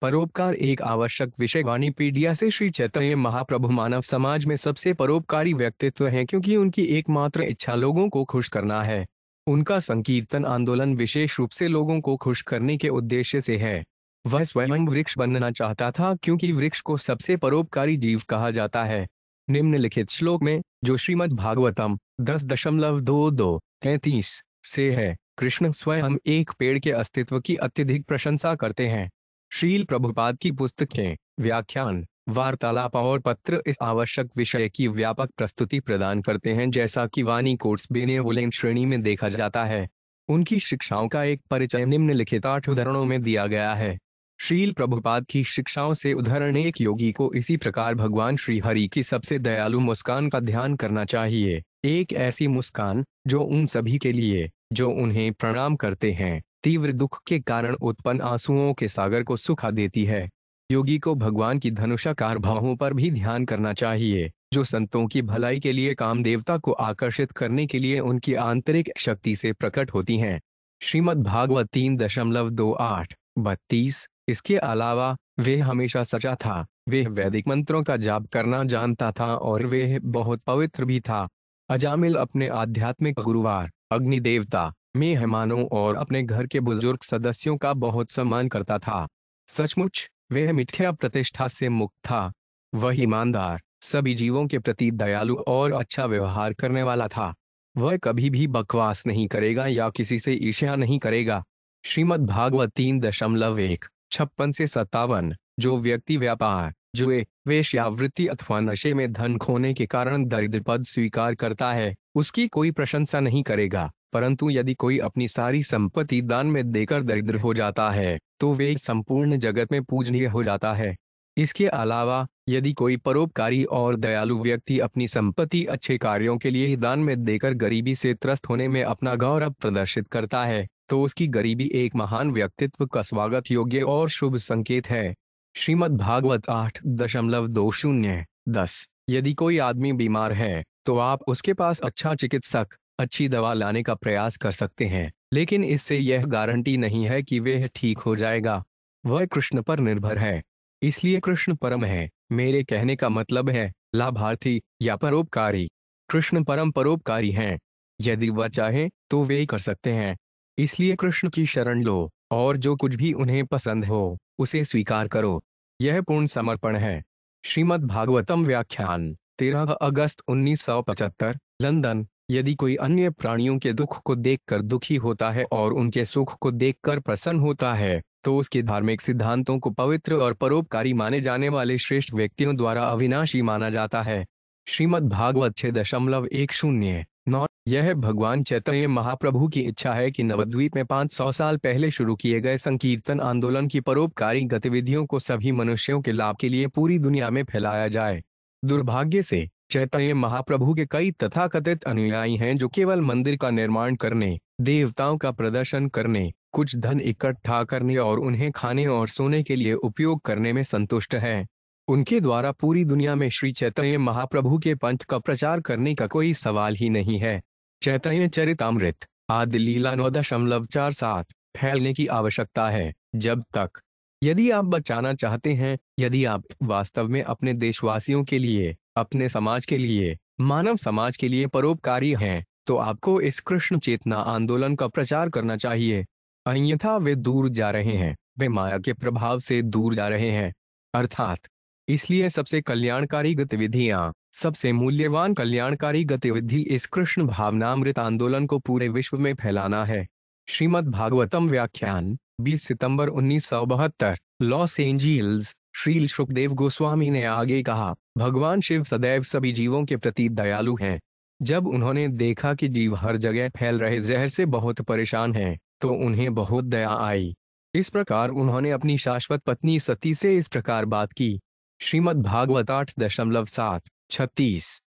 परोपकार एक आवश्यक विषय। वाणीपीडिया से श्री चैतन्य महाप्रभु मानव समाज में सबसे परोपकारी व्यक्तित्व हैं क्योंकि उनकी एकमात्र इच्छा लोगों को खुश करना है। उनका संकीर्तन आंदोलन विशेष रूप से लोगों को खुश करने के उद्देश्य से है। वह स्वयं वृक्ष बनना चाहता था क्योंकि वृक्ष को सबसे परोपकारी जीव कहा जाता है। निम्नलिखित श्लोक में, जो श्रीमद् भागवतम 10.22-33 से है, कृष्ण स्वयं एक पेड़ के अस्तित्व की अत्यधिक प्रशंसा करते हैं। श्रील प्रभुपाद की पुस्तकें, व्याख्यान, वार्तालाप और पत्र इस आवश्यक विषय की व्यापक प्रस्तुति प्रदान करते हैं, जैसा कि वाणी कोट्स बेनेवोलेंट श्रेणी में देखा जाता है। उनकी शिक्षाओं का एक परिचय निम्नलिखित 8 उदाहरणों में दिया गया है। श्रील प्रभुपाद की शिक्षाओं से उदाहरण, एक योगी को इसी प्रकार भगवान श्री हरि की सबसे दयालु मुस्कान का ध्यान करना चाहिए। एक ऐसी मुस्कान जो उन सभी के लिए जो उन्हें प्रणाम करते हैं तीव्र दुख के कारण उत्पन्न आंसुओं के सागर को सुखा देती है। योगी को भगवान की धनुषाकार बाहों पर भी ध्यान करना चाहिए, जो संतों की भलाई के लिए काम देवता को आकर्षित करने के लिए उनकी आंतरिक शक्ति से प्रकट होती हैं। श्रीमद् भागवत 3.28-32। इसके अलावा वे हमेशा सच्चा था, वे वैदिक मंत्रों का जाप करना जानता था और वे बहुत पवित्र भी था। अजामिल अपने आध्यात्मिक गुरुवार अग्नि देवता, मेहमानों और अपने घर के बुजुर्ग सदस्यों का बहुत सम्मान करता था। सचमुच वह मिथ्या प्रतिष्ठा से मुक्त था। वह ईमानदार, सभी जीवों के प्रति दयालु और अच्छा व्यवहार करने वाला था। वह कभी भी बकवास नहीं करेगा या किसी से ईर्ष्या नहीं करेगा। श्रीमद् भागवत 3.1-56-57। जो व्यक्ति व्यापार, जुए, वेश्यावृत्ति अथवा नशे में धन खोने के कारण दरिद्र पद स्वीकार करता है, उसकी कोई प्रशंसा नहीं करेगा। परंतु यदि कोई अपनी सारी संपत्ति दान में देकर दरिद्र हो जाता है, तो वे संपूर्ण जगत में पूजनीय हो जाता है। इसके अलावा यदि कोई परोपकारी और दयालु व्यक्ति अपनी संपत्ति अच्छे कार्यों के लिए दान में देकर गरीबी से त्रस्त होने में अपना गौरव प्रदर्शित करता है, तो उसकी गरीबी एक महान व्यक्तित्व का स्वागत योग्य और शुभ संकेत है। श्रीमद् भागवत 8.20-10। यदि कोई आदमी बीमार है तो आप उसके पास अच्छा चिकित्सक, अच्छी दवा लाने का प्रयास कर सकते हैं, लेकिन इससे यह गारंटी नहीं है कि वह ठीक हो जाएगा। वह कृष्ण पर निर्भर है, इसलिए कृष्ण परम है। मेरे कहने का मतलब है लाभार्थी या परोपकारी। कृष्ण परम परोपकारी हैं। यदि वह चाहे तो वे कर सकते हैं। इसलिए कृष्ण की शरण लो और जो कुछ भी उन्हें पसंद हो उसे स्वीकार करो। यह पूर्ण समर्पण है। श्रीमद् भागवतम व्याख्यान 13 अगस्त 1975, लंदन। यदि कोई अन्य प्राणियों के दुख को देखकर दुखी होता है और उनके सुख को देखकर प्रसन्न होता है, तो उसके धार्मिक सिद्धांतों को पवित्र और परोपकारी माने जाने वाले श्रेष्ठ व्यक्तियों द्वारा अविनाशी माना जाता है। श्रीमद् भागवत 6.10-9। यह भगवान चैतन्य महाप्रभु की इच्छा है कि नवद्वीप में 500 साल पहले शुरू किए गए संकीर्तन आंदोलन की परोपकारी गतिविधियों को सभी मनुष्यों के लाभ के लिए पूरी दुनिया में फैलाया जाए। दुर्भाग्य से चैतन्य महाप्रभु के कई तथाकथित अनुयायी हैं जो केवल मंदिर का निर्माण करने, देवताओं का प्रदर्शन करने, कुछ धन इकट्ठा करने और उन्हें खाने और सोने के लिए उपयोग करने में संतुष्ट हैं। उनके द्वारा पूरी दुनिया में श्री चैतन्य महाप्रभु के पंथ का प्रचार करने का कोई सवाल ही नहीं है। चैतन्य चरितामृत आदि लीला 9.47 फैलने की आवश्यकता है जब तक। यदि आप बचाना चाहते हैं, यदि आप वास्तव में अपने देशवासियों के लिए, अपने समाज के लिए, मानव समाज के लिए परोपकारी हैं, तो आपको इस कृष्ण चेतना आंदोलन का प्रचार करना चाहिए। अन्यथा वे दूर जा रहे हैं, वे माया के प्रभाव से दूर जा रहे हैं। अर्थात इसलिए सबसे कल्याणकारी गतिविधियां, सबसे मूल्यवान कल्याणकारी गतिविधि इस कृष्ण भावनामृत आंदोलन को पूरे विश्व में फैलाना है। श्रीमद् भागवतम व्याख्यान 20 सितंबर 1972, लॉस एंजिल्स। श्रील सुखदेव गोस्वामी ने आगे कहा, भगवान शिव सदैव सभी जीवों के प्रति दयालु हैं। जब उन्होंने देखा कि जीव हर जगह फैल रहे जहर से बहुत परेशान हैं, तो उन्हें बहुत दया आई। इस प्रकार उन्होंने अपनी शाश्वत पत्नी सती से इस प्रकार बात की। श्रीमद् भागवत 8.7-36।